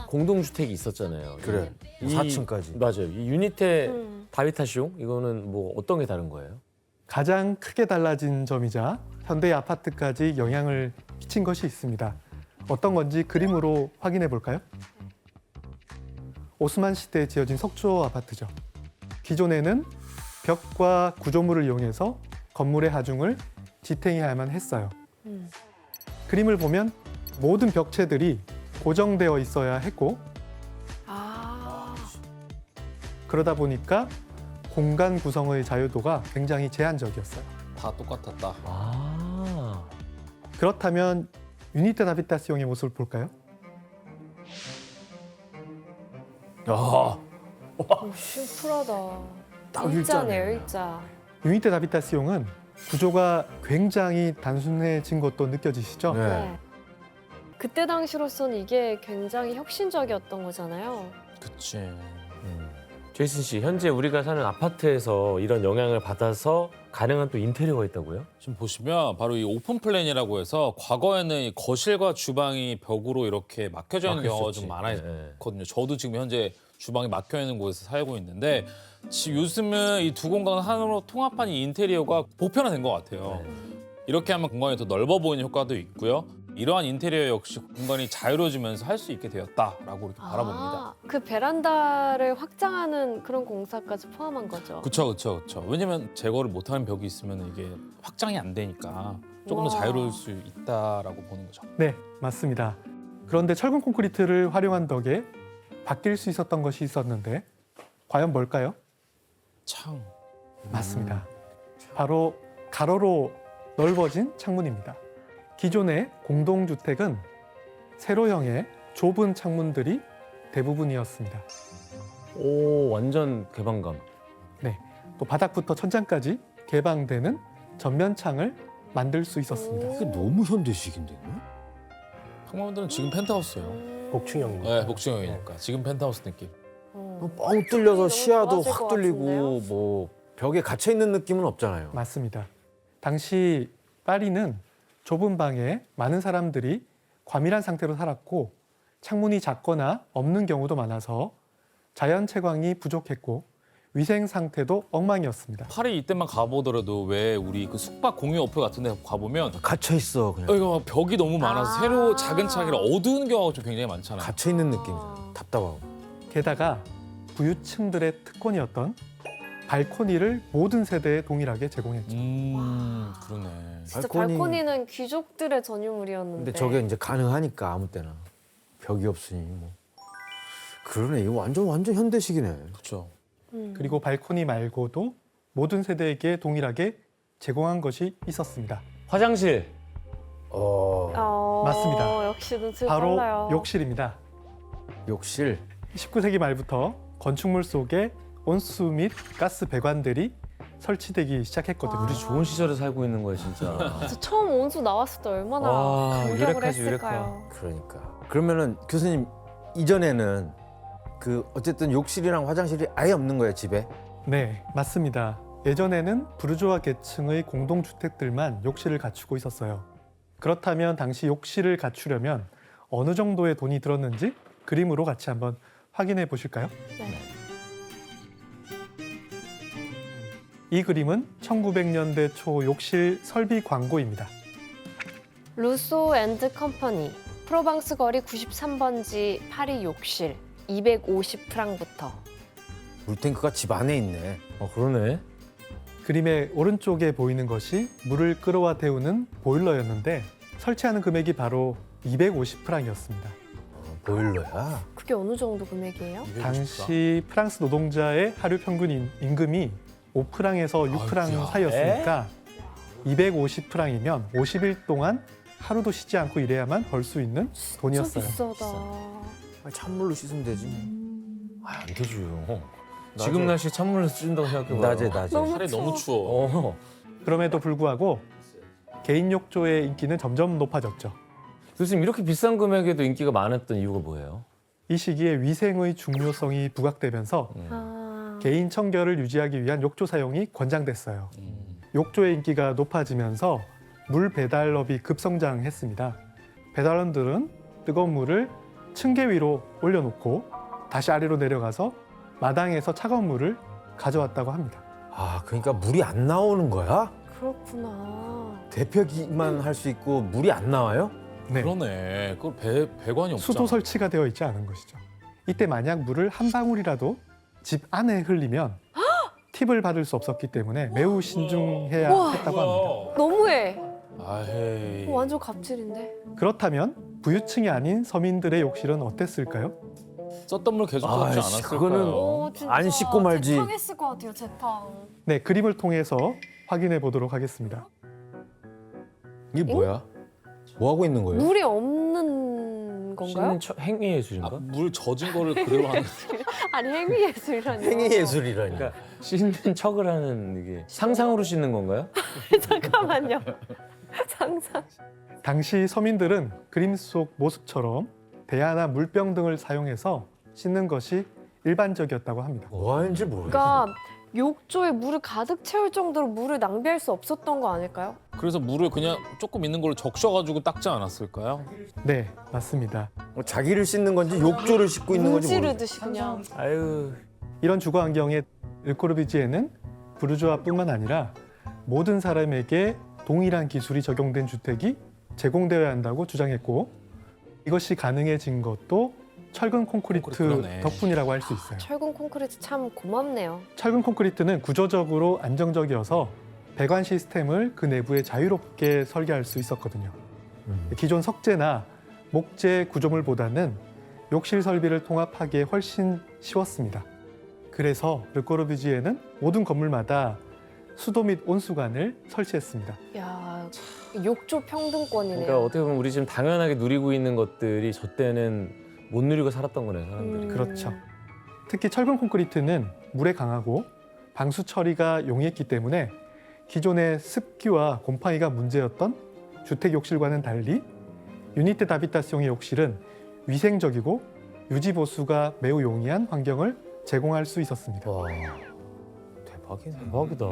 공동주택이 있었잖아요. 그래. 4층까지. 맞아요. 이 유니테 다비타시옹 이거는 뭐 어떤 게 다른 거예요? 가장 크게 달라진 점이자 현대 아파트까지 영향을 끼친 것이 있습니다. 어떤 건지 그림으로 확인해 볼까요? 오스만 시대에 지어진 석조 아파트죠. 기존에는 벽과 구조물을 이용해서 건물의 하중을 지탱해야만 했어요. 그림을 보면 모든 벽체들이 고정되어 있어야 했고 그러다 보니까 공간 구성의 자유도가 굉장히 제한적이었어요. 다 똑같았다. 아. 그렇다면 유니테 다비타시옹의 모습을 볼까요? 아. 심플하다. 딱 일자네요, 일자네. 일자. 유니테 다비타시옹은 구조가 굉장히 단순해진 것도 느껴지시죠? 네. 그때 당시로서는 이게 굉장히 혁신적이었던 거잖아요. 그치. 제이슨 씨, 현재 우리가 사는 아파트에서 이런 영향을 받아서 가능한 또 인테리어가 있다고요? 지금 보시면 바로 이 오픈 플랜이라고 해서 과거에는 이 거실과 주방이 벽으로 이렇게 막혀져 있는 경우가 좀 많았거든요. 저도 지금 현재 주방이 막혀 있는 곳에서 살고 있는데 요즘은 이 두 공간을 하나로 통합한 이 인테리어가 보편화된 것 같아요. 이렇게 하면 공간이 더 넓어 보이는 효과도 있고요. 이러한 인테리어 역시 공간이 자유로워지면서 할 수 있게 되었다라고 이렇게 바라봅니다. 그 베란다를 확장하는 그런 공사까지 포함한 거죠. 그렇죠. 왜냐면 제거를 못하는 벽이 있으면 이게 확장이 안 되니까 조금 더 와. 자유로울 수 있다라고 보는 거죠. 네, 맞습니다. 그런데 철근 콘크리트를 활용한 덕에 바뀔 수 있었던 것이 있었는데 과연 뭘까요? 창. 맞습니다. 바로 가로로 넓어진 창문입니다. 기존의 공동주택은 세로형의 좁은 창문들이 대부분이었습니다. 오, 완전 개방감. 네, 또 바닥부터 천장까지 개방되는 전면창을 만들 수 있었습니다. 이게 너무 현대식인데. 항만들은 지금 펜트하우스예요. 복층형이니까. 네, 복층형이니까 지금 penthouse 느낌. 뻥 뚫려서 너무 시야도 좋아질 확 것 뚫리고 같은데요? 뭐 벽에 갇혀 있는 느낌은 없잖아요. 맞습니다. 당시 파리는 좁은 방에 많은 사람들이 과밀한 상태로 살았고 창문이 작거나 없는 경우도 많아서 자연 채광이 부족했고 위생 상태도 엉망이었습니다. 파리 이때만 가보더라도 왜 우리 그 숙박 공유 어플 같은 데 가보면 갇혀 있어 그냥. 이거 막 벽이 너무 많아서 아. 새로 작은 차기라 어두운 경우가 좀 굉장히 많잖아요. 갇혀 있는 느낌이죠. 답답하고. 게다가 부유층들의 특권이었던 발코니를 모든 세대에 동일하게 제공했죠. 그러네. 진짜 발코니. 발코니는 귀족들의 전유물이었는데. 근데 저게 이제 가능하니까 아무 때나 벽이 없으니 뭐. 그러네. 이거 완전 현대식이네. 그렇죠. 그리고 발코니 말고도 모든 세대에게 동일하게 제공한 것이 있었습니다. 화장실. 맞습니다. 역시 눈치 바로 빨라요. 욕실입니다. 욕실. 19세기 말부터 건축물 속에 온수 및 가스 배관들이 설치되기 시작했거든요. 우리 좋은 시절에 살고 있는 거야, 진짜. 저 처음 온수 나왔을 때 얼마나 와, 감격을 유레카지, 했을까요? 그러니까. 그러면은 교수님 이전에는 그 어쨌든 욕실이랑 화장실이 아예 없는 거예요, 집에? 네, 맞습니다. 예전에는 부르주아 계층의 공동주택들만 욕실을 갖추고 있었어요. 그렇다면 당시 욕실을 갖추려면 어느 정도의 돈이 들었는지 그림으로 같이 한번 확인해 보실까요? 네. 이 그림은 1900년대 초 욕실 설비 광고입니다. 루소 앤드 컴퍼니 프로방스 거리 93번지 파리 욕실 250프랑부터. 물탱크가 집 안에 있네. 그러네. 그림의 오른쪽에 보이는 것이 물을 끌어와 데우는 보일러였는데 설치하는 금액이 바로 250프랑이었습니다. 보일러야. 그게 어느 정도 금액이에요? 당시 프랑스 노동자의 하루 평균 임금이 5프랑에서 6프랑 아이고야. 사이였으니까 250프랑이면 50일 동안 하루도 쉬지 않고 일해야만 벌 수 있는 진짜 돈이었어요. 비싸다. 찬물로 씻으면 되지. 안 되죠. 지금 날씨 찬물로 쓰신다고 생각해봐요. 낮에. 너무 파리 너무 추워. 그럼에도 불구하고 개인 욕조의 인기는 점점 높아졌죠. 교수님, 이렇게 비싼 금액에도 인기가 많았던 이유가 뭐예요? 이 시기에 위생의 중요성이 부각되면서 개인 청결을 유지하기 위한 욕조 사용이 권장됐어요. 욕조의 인기가 높아지면서 물 배달업이 급성장했습니다. 배달원들은 뜨거운 물을 층계 위로 올려놓고 다시 아래로 내려가서 마당에서 차가운 물을 가져왔다고 합니다. 아, 그러니까 물이 안 나오는 거야? 그렇구나. 대표기만 할 수 있고 물이 안 나와요? 네. 그러네. 그걸 배관이 없잖아. 수도 설치가 되어 있지 않은 것이죠. 이때 만약 물을 한 방울이라도 집 안에 흘리면 팁을 받을 수 없었기 때문에 매우 신중해야 우와. 했다고 합니다. 너무해. 아헤이. 완전 갑질인데. 그렇다면 부유층이 아닌 서민들의 욕실은 어땠을까요? 썼던 물 계속 썼지 아이씨, 않았을까요? 그거는 안 씻고 말지. 재탕했을 것 같아요. 재탕. 네, 그림을 통해서 확인해 보도록 하겠습니다. 이게 뭐야? 뭐 하고 있는 거예요? 물이 없는 건가요? 씻는 행위 예술인가? 아, 물 젖은 거를 그대로 하는 아니 행위 예술이라니. 행위 예술이라니. 그러니까 씻는 척을 하는 이게 상상으로 씻는 건가요? 잠깐만요. 상상. 당시 서민들은 그림 속 모습처럼 대야나 물병 등을 사용해서 씻는 것이 일반적이었다고 합니다. 뭐 하는지 모르겠어. 그러니까 욕조에 물을 가득 채울 정도로 물을 낭비할 수 없었던 거 아닐까요? 그래서 물을 그냥 조금 있는 걸 적셔가지고 닦지 않았을까요? 네, 맞습니다. 자기를 씻는 건지 욕조를 씻고 있는 건지 모르겠어. 문지르듯이 그냥. 아유, 이런 주거 환경에 르코르비지에는 부르주아뿐만 아니라 모든 사람에게 동일한 기술이 적용된 주택이 제공되어야 한다고 주장했고 이것이 가능해진 것도 철근 콘크리트 그러네. 덕분이라고 할 수 있어요. 철근 콘크리트 참 고맙네요. 철근 콘크리트는 구조적으로 안정적이어서 배관 시스템을 그 내부에 자유롭게 설계할 수 있었거든요. 기존 석재나 목재 구조물보다는 욕실 설비를 통합하기에 훨씬 쉬웠습니다. 그래서 르꼬르비지에는 모든 건물마다 수도 및 온수관을 설치했습니다. 야, 욕조 평등권이네요. 그러니까 어떻게 보면 우리 지금 당연하게 누리고 있는 것들이 저 때는 못 누리고 살았던 거네 사람들이. 그렇죠. 특히 철근 콘크리트는 물에 강하고 방수 처리가 용이했기 때문에 기존의 습기와 곰팡이가 문제였던 주택 욕실과는 달리 유니테 다비타스용의 욕실은 위생적이고 유지 보수가 매우 용이한 환경을 제공할 수 있었습니다. 와, 대박이네. 대박이다.